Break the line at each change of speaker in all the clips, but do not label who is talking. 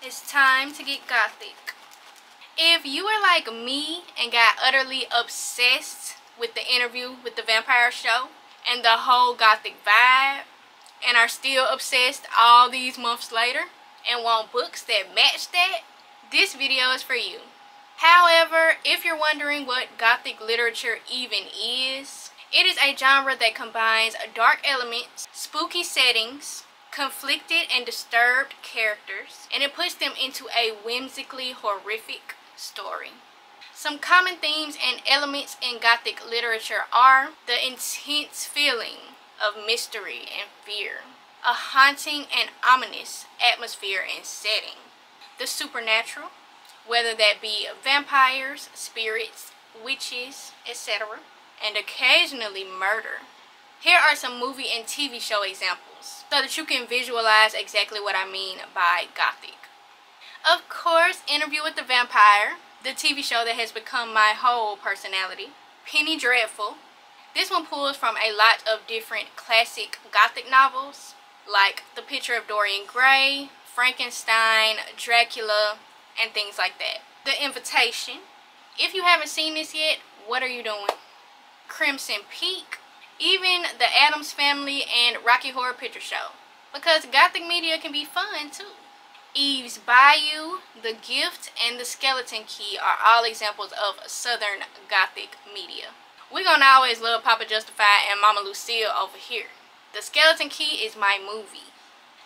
It's time to get gothic. If you are like me and got utterly obsessed with the Interview with the Vampire show and the whole gothic vibe, and are still obsessed all these months later and want books that match that, this video is for you. However, if you're wondering what gothic literature even is, it is a genre that combines dark elements, spooky settings, conflicted and disturbed characters, and it puts them into a whimsically horrific story. Some common themes and elements in gothic literature are the intense feeling of mystery and fear, a haunting and ominous atmosphere and setting, the supernatural, whether that be vampires, spirits, witches, etc., and occasionally murder. Here are some movie and TV show examples so that you can visualize exactly what I mean by gothic. Of course, Interview with the Vampire, the TV show that has become my whole personality. Penny Dreadful. This one pulls from a lot of different classic gothic novels like The Picture of Dorian Gray, Frankenstein, Dracula, and things like that. The Invitation. If you haven't seen this yet, what are you doing? Crimson Peak. Even The Addams Family and Rocky Horror Picture Show, because gothic media can be fun too. Eve's Bayou, The Gift, and The Skeleton Key are all examples of Southern gothic media. We're gonna always love Papa Justified and Mama Lucille over here. The Skeleton Key is my movie.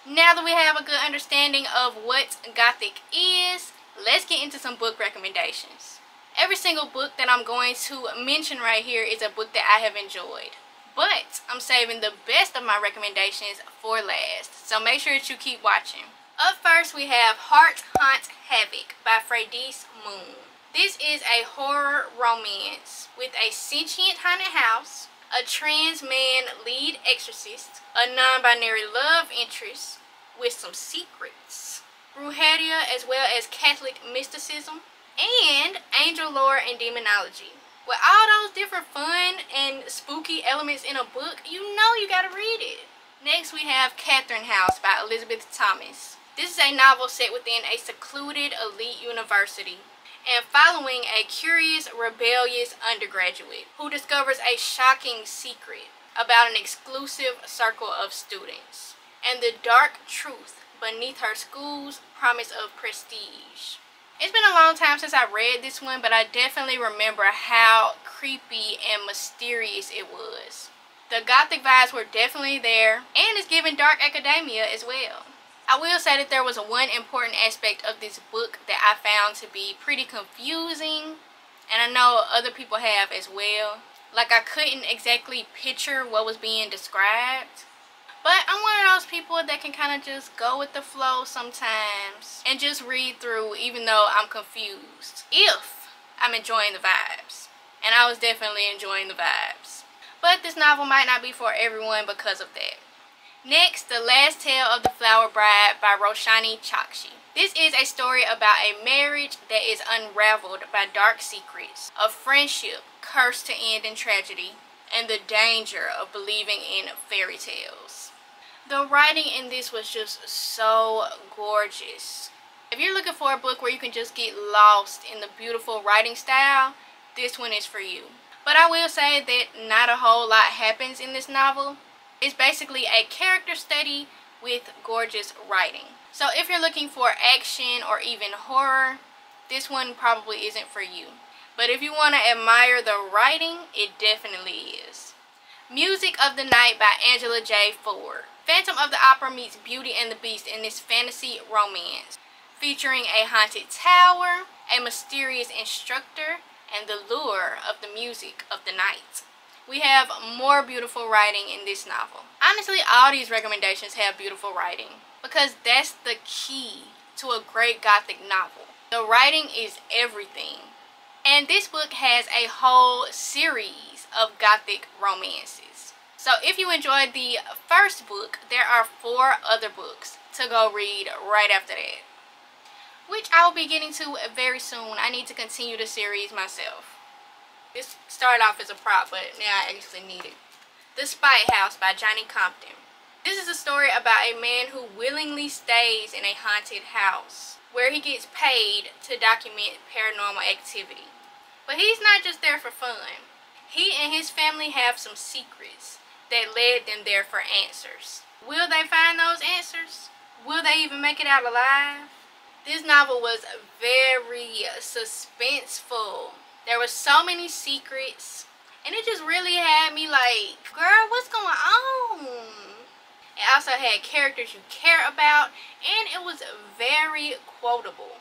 Now that we have a good understanding of what gothic is, let's get into some book recommendations. Every single book that I'm going to mention right here is a book that I have enjoyed. But I'm saving the best of my recommendations for last, so make sure that you keep watching. Up first, we have Heart Hunt Havoc by Freydis Moon. This is a horror romance with a sentient haunted house, a trans man lead exorcist, a non-binary love interest with some secrets, brujeria as well as Catholic mysticism, and angel lore and demonology. With all those different fun and spooky elements in a book, you know you gotta read it. Next, we have Catherine House by Elizabeth Thomas. This is a novel set within a secluded elite university and following a curious, rebellious undergraduate who discovers a shocking secret about an exclusive circle of students and the dark truth beneath her school's promise of prestige. It's been a long time since I read this one, but I definitely remember how creepy and mysterious it was. The gothic vibes were definitely there, and it's given dark academia as well. I will say that there was one important aspect of this book that I found to be pretty confusing, and I know other people have as well. Like, I couldn't exactly picture what was being described. But I'm one of those people that can kind of just go with the flow sometimes and just read through even though I'm confused, if I'm enjoying the vibes. And I was definitely enjoying the vibes. But this novel might not be for everyone because of that. Next, The Last Tale of the Flower Bride by Roshani Chokshi. This is a story about a marriage that is unraveled by dark secrets, a friendship cursed to end in tragedy, and the danger of believing in fairy tales. The writing in this was just so gorgeous. If you're looking for a book where you can just get lost in the beautiful writing style, this one is for you. But I will say that not a whole lot happens in this novel. It's basically a character study with gorgeous writing. So if you're looking for action or even horror, this one probably isn't for you. But if you want to admire the writing, it definitely is. Music of the Night by Angela J. Ford. Phantom of the Opera meets Beauty and the Beast in this fantasy romance, featuring a haunted tower, a mysterious instructor, and the lure of the music of the night. We have more beautiful writing in this novel. Honestly, all these recommendations have beautiful writing, because that's the key to a great gothic novel. The writing is everything. And this book has a whole series of gothic romances. So if you enjoyed the first book, there are 4 other books to go read right after that, which I will be getting to very soon. I need to continue the series myself. This started off as a prop, but now I actually need it. The Spite House by Johnny Compton. This is a story about a man who willingly stays in a haunted house where he gets paid to document paranormal activity. But he's not just there for fun. He and his family have some secrets that led them there for answers. Will they find those answers? Will they even make it out alive? This novel was very suspenseful. There were so many secrets, and it just really had me like, girl, what's going on? It also had characters you care about, and it was very quotable.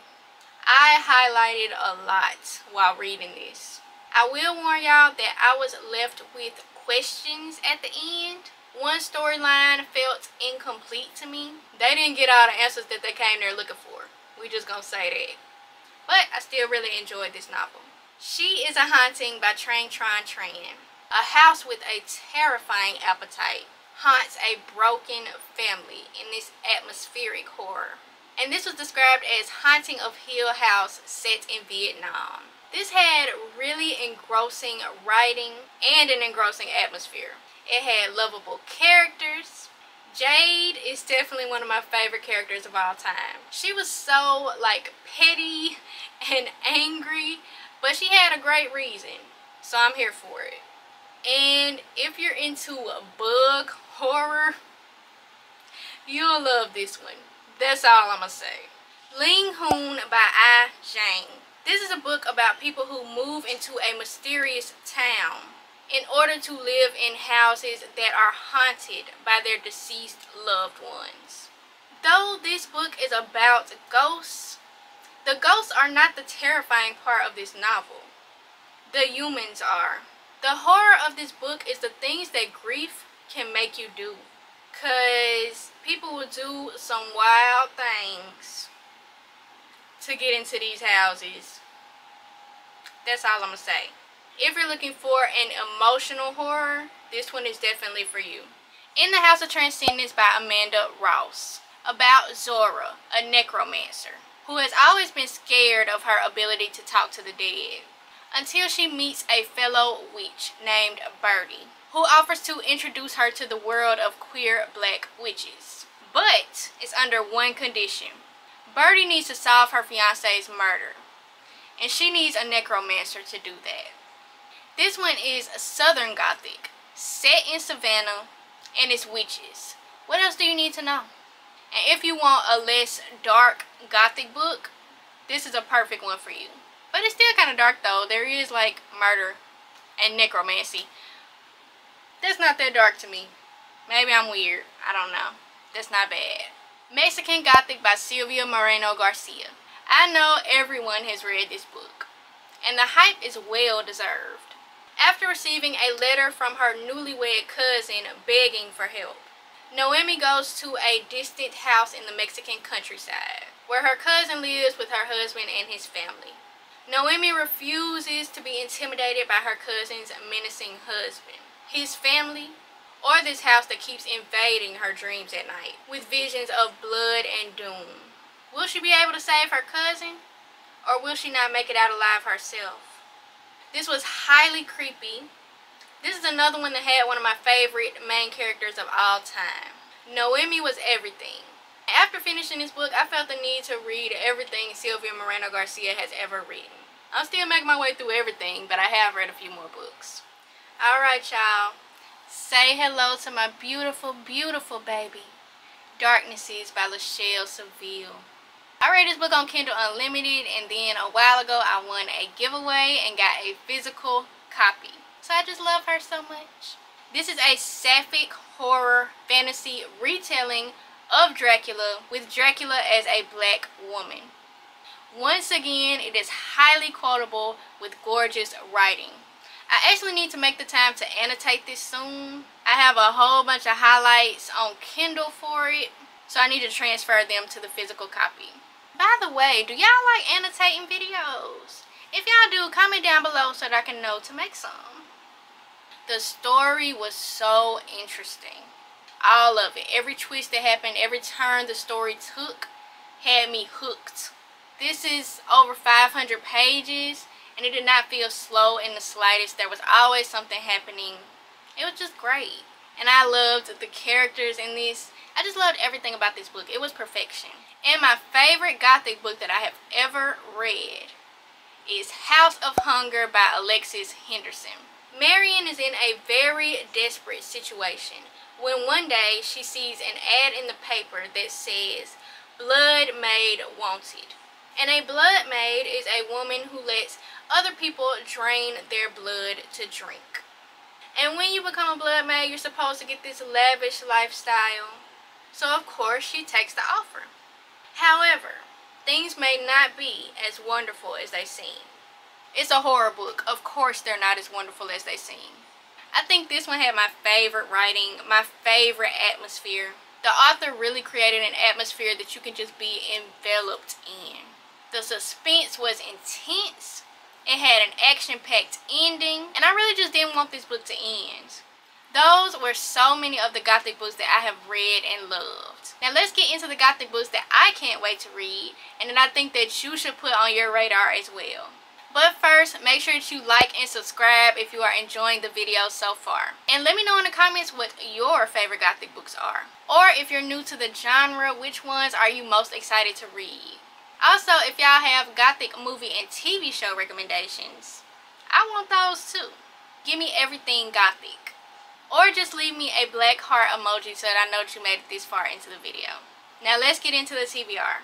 I highlighted a lot while reading this. I will warn y'all that I was left with questions at the end. One storyline felt incomplete to me. They didn't get all the answers that they came there looking for. We just gonna say that. But I still really enjoyed this novel. She is a Haunting by Trang Tran Tran. A house with a terrifying appetite haunts a broken family in this atmospheric horror. And this was described as Haunting of Hill House set in Vietnam. This had really engrossing writing and an engrossing atmosphere. It had lovable characters. Jade is definitely one of my favorite characters of all time. She was so like petty and angry, but she had a great reason. So I'm here for it. And if you're into bug horror, you'll love this one. That's all I'm gonna say. Linghun by I Zhang. This is a book about people who move into a mysterious town in order to live in houses that are haunted by their deceased loved ones. Though this book is about ghosts, the ghosts are not the terrifying part of this novel. The humans are. The horror of this book is the things that grief can make you do. Cause people will do some wild things to get into these houses. That's all I'm gonna say. If you're looking for an emotional horror, this one is definitely for you. In the House of Transcendence by Amanda Ross. About Zora, a necromancer, who has always been scared of her ability to talk to the dead, until she meets a fellow witch named Birdie, who offers to introduce her to the world of queer black witches. But it's under one condition. Birdie needs to solve her fiance's murder, and she needs a necromancer to do that. This one is Southern Gothic, set in Savannah, and it's witches. What else do you need to know? And if you want a less dark Gothic book, this is a perfect one for you. But it's still kind of dark though. There is like murder and necromancy. That's not that dark to me. Maybe I'm weird. I don't know. That's not bad. Mexican Gothic by Silvia Moreno Garcia. I know everyone has read this book, and the hype is well deserved. After receiving a letter from her newlywed cousin begging for help, Noemi goes to a distant house in the Mexican countryside, where her cousin lives with her husband and his family. Noemi refuses to be intimidated by her cousin's menacing husband, his family, or this house that keeps invading her dreams at night with visions of blood and doom. Will she be able to save her cousin, or will she not make it out alive herself? This was highly creepy. This is another one that had one of my favorite main characters of all time. Noemi was everything. After finishing this book, I felt the need to read everything Silvia Moreno Garcia has ever written. I'm still making my way through everything, but I have read a few more books. Alright, y'all. Say hello to my beautiful, beautiful baby, Darknesses by Lachelle Seville. I read this book on Kindle Unlimited, and then a while ago I won a giveaway and got a physical copy. So I just love her so much. This is a sapphic horror fantasy retelling of Dracula, with Dracula as a black woman. Once again, it is highly quotable with gorgeous writing. I actually need to make the time to annotate this soon. I have a whole bunch of highlights on Kindle for it, so I need to transfer them to the physical copy. By the way, do y'all like annotating videos? If y'all do, comment down below so that I can know to make some. The story was so interesting. All of it. Every twist that happened, every turn the story took had me hooked. This is over 500 pages, and it did not feel slow in the slightest. There was always something happening. It was just great. and I loved the characters in this. I just loved everything about this book. It was perfection. And my favorite Gothic book that I have ever read is House of Hunger by Alexis Henderson. Marion is in a very desperate situation when one day she sees an ad in the paper that says, "Blood Maid Wanted." And a blood maid is a woman who lets other people drain their blood to drink. And when you become a blood maid, you're supposed to get this lavish lifestyle. So of course she takes the offer. However, things may not be as wonderful as they seem. It's a horror book. Of course they're not as wonderful as they seem. I think this one had my favorite writing, my favorite atmosphere. The author really created an atmosphere that you can just be enveloped in. The suspense was intense. It had an action-packed ending. And I really just didn't want this book to end. Those were so many of the Gothic books that I have read and loved. Now let's get into the Gothic books that I can't wait to read and that I think that you should put on your radar as well. But first, make sure that you like and subscribe if you are enjoying the video so far. And let me know in the comments what your favorite Gothic books are. Or if you're new to the genre, which ones are you most excited to read? Also, if y'all have Gothic movie and TV show recommendations, I want those too. Give me everything Gothic. Or just leave me a black heart emoji so that I know that you made it this far into the video. Now let's get into the TBR.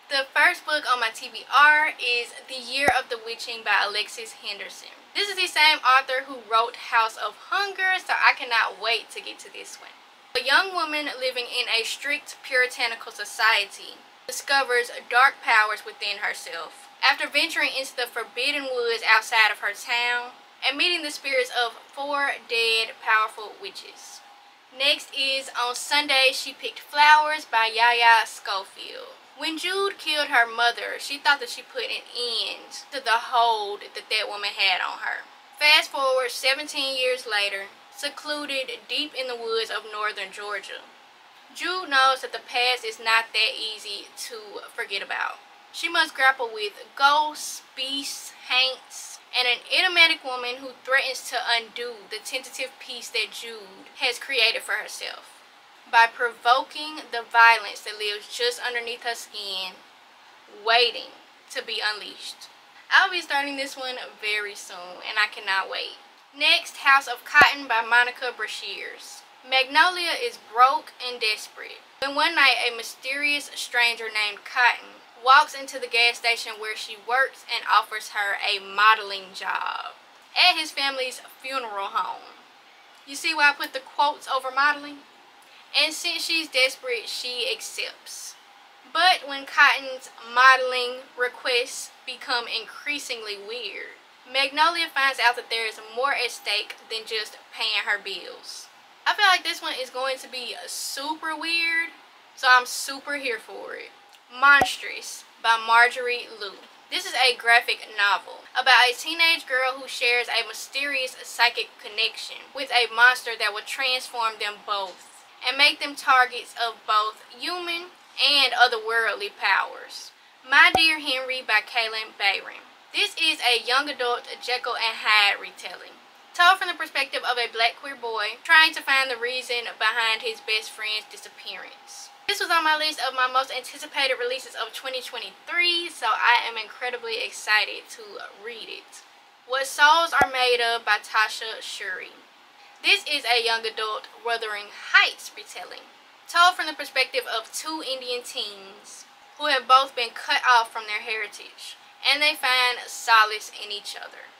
The first book on my TBR is The Year of the Witching by Alexis Henderson. This is the same author who wrote House of Hunger, so I cannot wait to get to this one. A young woman living in a strict puritanical society discovers dark powers within herself after venturing into the forbidden woods outside of her town and meeting the spirits of 4 dead powerful witches. Next is On Sunday She Picked Flowers by Yaya Schofield. When Jude killed her mother, she thought that she put an end to the hold that that woman had on her. Fast forward 17 years later, secluded deep in the woods of northern Georgia, Jude knows that the past is not that easy to forget about. She must grapple with ghosts, beasts, haunts, and an enigmatic woman who threatens to undo the tentative peace that Jude has created for herself by provoking the violence that lives just underneath her skin, waiting to be unleashed. I'll be starting this one very soon, and I cannot wait. Next, House of Cotton by Monica Brashears. Magnolia is broke and desperate when one night a mysterious stranger named Cotton walks into the gas station where she works and offers her a modeling job at his family's funeral home. You see why I put the quotes over modeling? And since she's desperate, she accepts. But when Cotton's modeling requests become increasingly weird, Magnolia finds out that there is more at stake than just paying her bills. I feel like this one is going to be super weird, so I'm super here for it. Monstress by Marjorie Liu. This is a graphic novel about a teenage girl who shares a mysterious psychic connection with a monster that will transform them both and make them targets of both human and otherworldly powers. My Dear Henry by Kaylin Bayram. This is a young adult Jekyll and Hyde retelling, told from the perspective of a black queer boy trying to find the reason behind his best friend's disappearance. This was on my list of my most anticipated releases of 2023, so I am incredibly excited to read it. What Souls Are Made Of by Tasha Shuri. This is a young adult Wuthering Heights retelling, told from the perspective of 2 Indian teens who have both been cut off from their heritage, and they find solace in each other.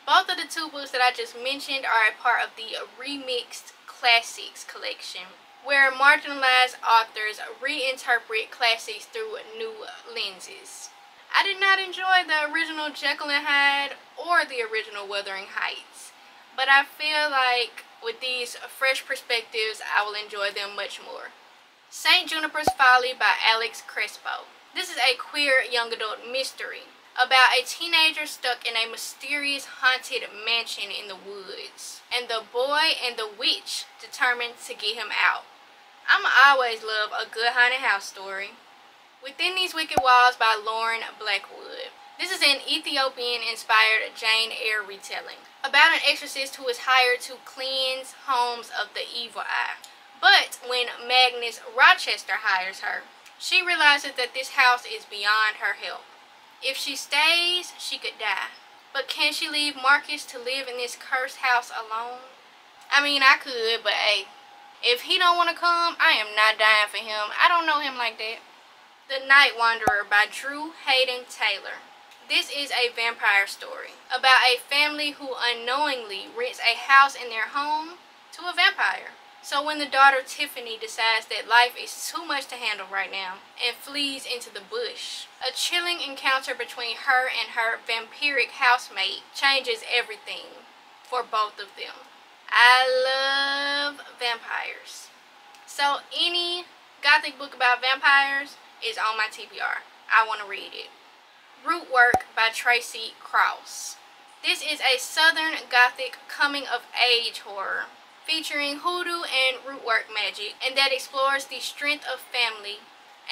Both of the 2 books that I just mentioned are a part of the Remixed Classics collection, where marginalized authors reinterpret classics through new lenses. I did not enjoy the original Jekyll and Hyde or the original Wuthering Heights, but I feel like with these fresh perspectives, I will enjoy them much more. St. Juniper's Folly by Alex Crespo. This is a queer young adult mystery about a teenager stuck in a mysterious haunted mansion in the woods, and the boy and the witch determined to get him out. I'ma always love a good haunted house story. Within These Wicked Walls by Lauren Blackwood. This is an Ethiopian-inspired Jane Eyre retelling about an exorcist who is hired to cleanse homes of the evil eye. But when Magnus Rochester hires her, she realizes that this house is beyond her help. If she stays, she could die. But can she leave Marcus to live in this cursed house alone? I mean, I could, but hey, if he don't want to come, I am not dying for him. I don't know him like that. The Night Wanderer by Drew Hayden Taylor. This is a vampire story about a family who unknowingly rents a house in their home to a vampire. So when the daughter Tiffany decides that life is too much to handle right now and flees into the bush, a chilling encounter between her and her vampiric housemate changes everything for both of them. I love vampires. So any Gothic book about vampires is on my TBR. I want to read it. Rootwork by Tracy Krauss. This is a Southern Gothic coming-of-age horror featuring hoodoo and rootwork magic, and that explores the strength of family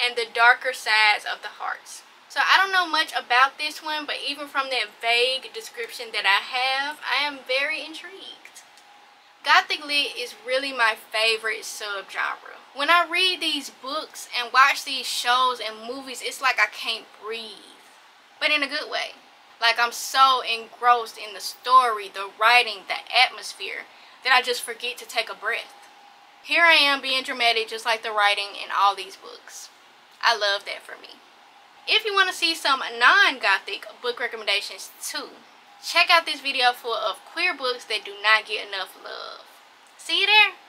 and the darker sides of the hearts. So I don't know much about this one, but even from that vague description that I have, I am very intrigued. Gothic Lit is really my favorite subgenre. When I read these books and watch these shows and movies, it's like I can't breathe, but in a good way. Like I'm so engrossed in the story, the writing, the atmosphere, that I just forget to take a breath. Here I am being dramatic just like the writing in all these books. I love that for me. If you want to see some non-Gothic book recommendations too, check out this video full of queer books that do not get enough love. See you there!